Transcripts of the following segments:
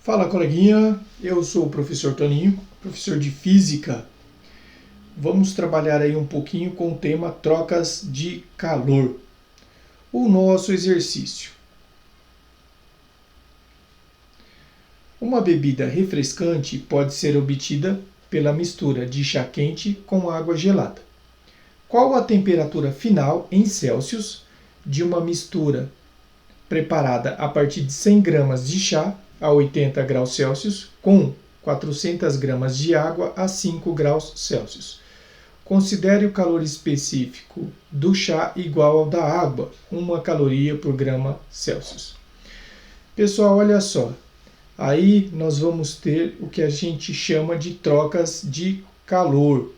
Fala, coleguinha, eu sou o professor Toninho, professor de Física. Vamos trabalhar aí um pouquinho com o tema trocas de calor. O nosso exercício. Uma bebida refrescante pode ser obtida pela mistura de chá quente com água gelada. Qual a temperatura final em Celsius de uma mistura preparada a partir de 100 gramas de chá a 80 graus Celsius com 400 gramas de água a 5 graus Celsius? Considere o calor específico do chá igual ao da água, 1 caloria por grama Celsius. Pessoal, olha só. Aí nós vamos ter o que a gente chama de trocas de calor.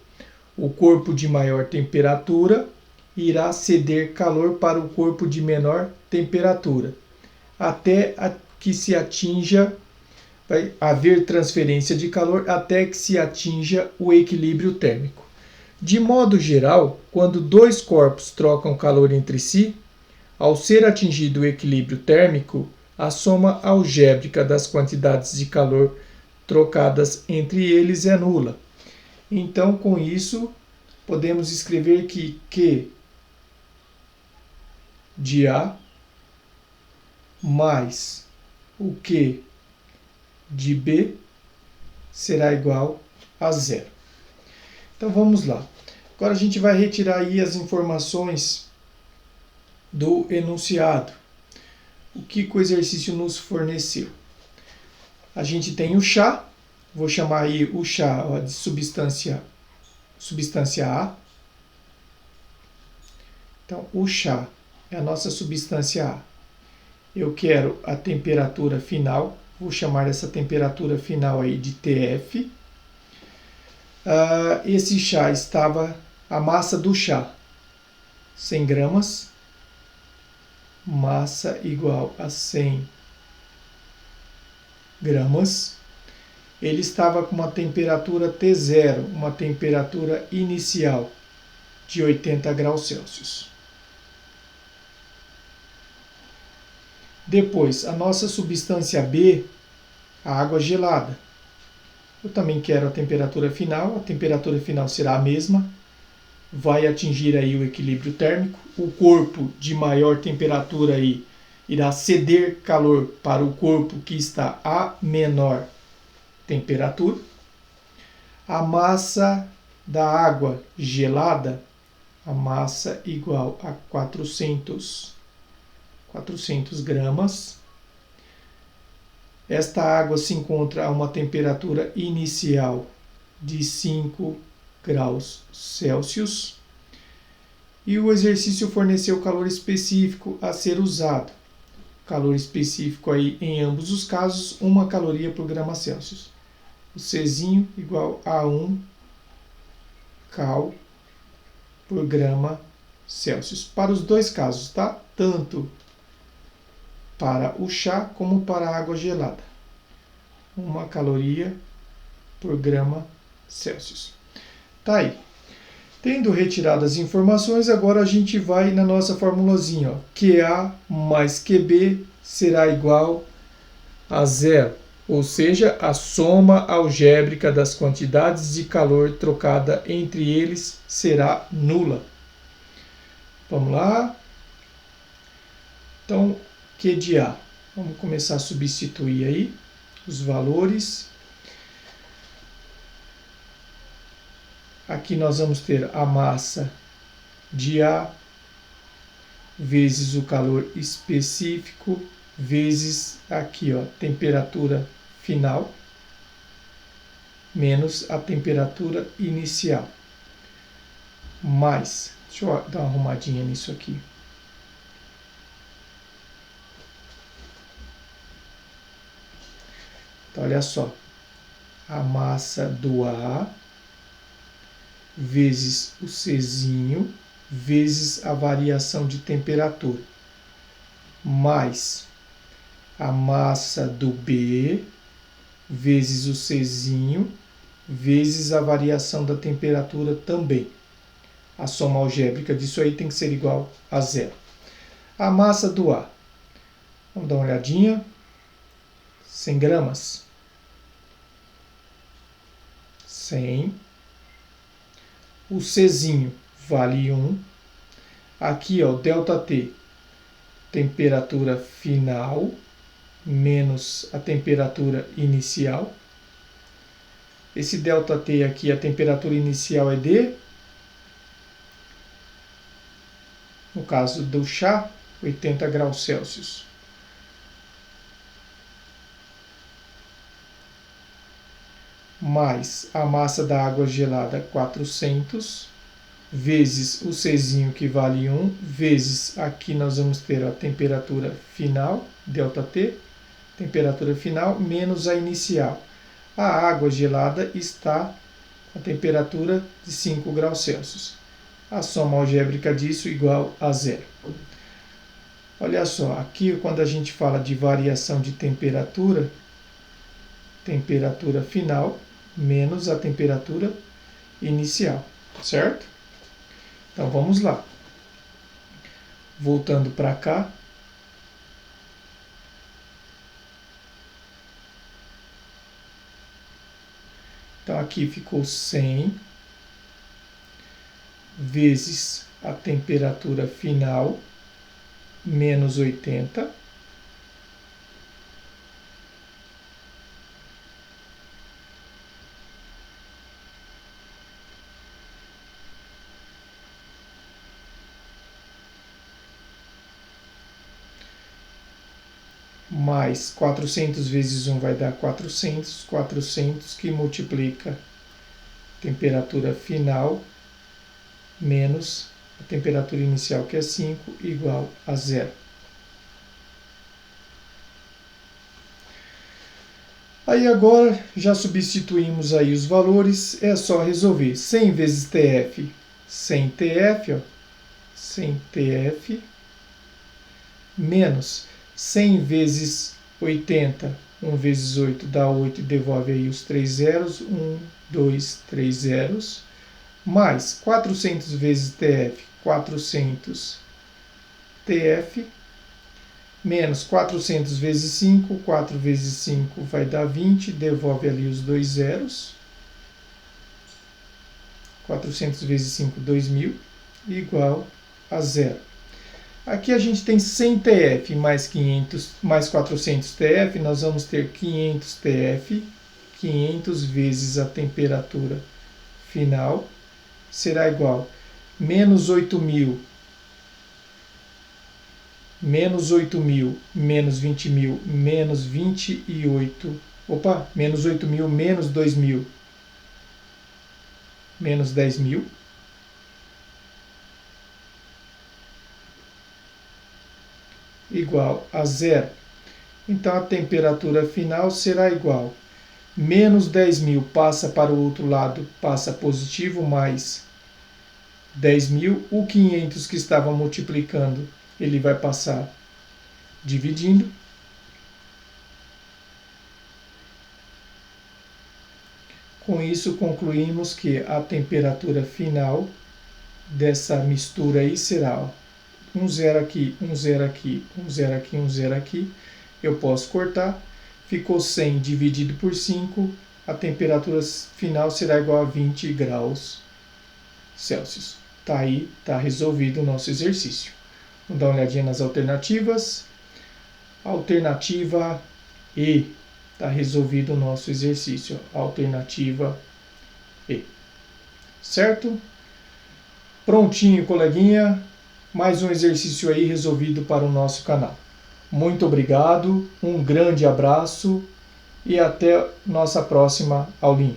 O corpo de maior temperatura irá ceder calor para o corpo de menor temperatura, até que se atinja, vai haver transferência de calor até que se atinja o equilíbrio térmico. De modo geral, quando dois corpos trocam calor entre si, ao ser atingido o equilíbrio térmico, a soma algébrica das quantidades de calor trocadas entre eles é nula. Então, com isso, podemos escrever que Q de A mais o Q de B será igual a zero. Então vamos lá. Agora a gente vai retirar aí as informações do enunciado. O que o exercício nos forneceu? A gente tem o chá, vou chamar aí o chá de substância A. Então o chá é a nossa substância A. Eu quero a temperatura final, vou chamar essa temperatura final aí de TF. Esse chá estava, a massa do chá, 100 gramas, massa igual a 100 gramas. Ele estava com uma temperatura T0, uma temperatura inicial de 80 graus Celsius. Depois, a nossa substância B, a água gelada. Eu também quero a temperatura final será a mesma, vai atingir aí o equilíbrio térmico, o corpo de maior temperatura aí irá ceder calor para o corpo que está a menor temperatura. A massa da água gelada, a massa igual a 400 gramas. Esta água se encontra a uma temperatura inicial de 5 graus Celsius. E o exercício forneceu o calor específico a ser usado. Calor específico aí em ambos os casos, 1 caloria por grama Celsius. O Czinho igual a 1 cal por grama Celsius. Para os dois casos, tá? Tanto para o chá como para a água gelada. 1 caloria por grama Celsius. Tá aí. Tendo retirado as informações, agora a gente vai na nossa formulazinha. QA mais QB será igual a zero. Ou seja, a soma algébrica das quantidades de calor trocada entre eles será nula. Vamos lá. Então, Q de A. Vamos começar a substituir aí os valores. Aqui nós vamos ter a massa de A vezes o calor específico vezes aqui, ó, temperatura final menos a temperatura inicial. Mais, deixa eu dar uma arrumadinha nisso aqui. Então, olha só, a massa do A vezes o Czinho vezes a variação de temperatura, mais a massa do B vezes o Czinho vezes a variação da temperatura também. A soma algébrica disso aí tem que ser igual a zero. A massa do A, vamos dar uma olhadinha. 100 gramas. 100. O Czinho vale 1. Aqui, ó, ΔT, temperatura final, menos a temperatura inicial. Esse ΔT aqui, a temperatura inicial é de, no caso do chá, 80 graus Celsius. Mais a massa da água gelada, 400, vezes o Czinho, que vale 1, vezes aqui nós vamos ter a temperatura final, ΔT, temperatura final, menos a inicial. A água gelada está a temperatura de 5 graus Celsius. A soma algébrica disso igual a 0. Olha só, aqui quando a gente fala de variação de temperatura, temperatura final menos a temperatura inicial, certo? Então vamos lá. Voltando para cá. Então aqui ficou 100 vezes a temperatura final menos 80. Mais 400 vezes 1 vai dar 400, 400 que multiplica temperatura final menos a temperatura inicial, que é 5, igual a 0. Aí agora já substituímos aí os valores, é só resolver. 100 vezes TF, 100 TF, ó, 100 TF, menos 100 vezes 80, 1 vezes 8 dá 8 e devolve aí os 3 zeros, 1, 2, 3 zeros, mais 400 vezes TF, 400 TF, menos 400 vezes 5, 4 vezes 5 vai dar 20, devolve ali os 2 zeros, 400 vezes 5, 2000, igual a 0. Aqui a gente tem 100 TF mais 500 mais 400 TF, nós vamos ter 500 TF, 500 vezes a temperatura final, será igual menos 8.000, menos 8.000, menos 20.000, menos 28, menos 8.000, menos 2.000, menos 10.000. Igual a 0. Então a temperatura final será igual. Menos 10.000 passa para o outro lado, passa positivo, mais 10.000. O 500 que estava multiplicando, ele vai passar dividindo. Com isso, concluímos que a temperatura final dessa mistura aí será, ó, 1 zero aqui, 1 zero aqui, 1 zero aqui, 1 zero aqui. Eu posso cortar. Ficou 100 dividido por 5. A temperatura final será igual a 20 graus Celsius. Tá aí, tá resolvido o nosso exercício. Vamos dar uma olhadinha nas alternativas. Alternativa E. Tá resolvido o nosso exercício. Alternativa E. Certo? Prontinho, coleguinha. Mais um exercício aí resolvido para o nosso canal. Muito obrigado, um grande abraço e até nossa próxima aulinha.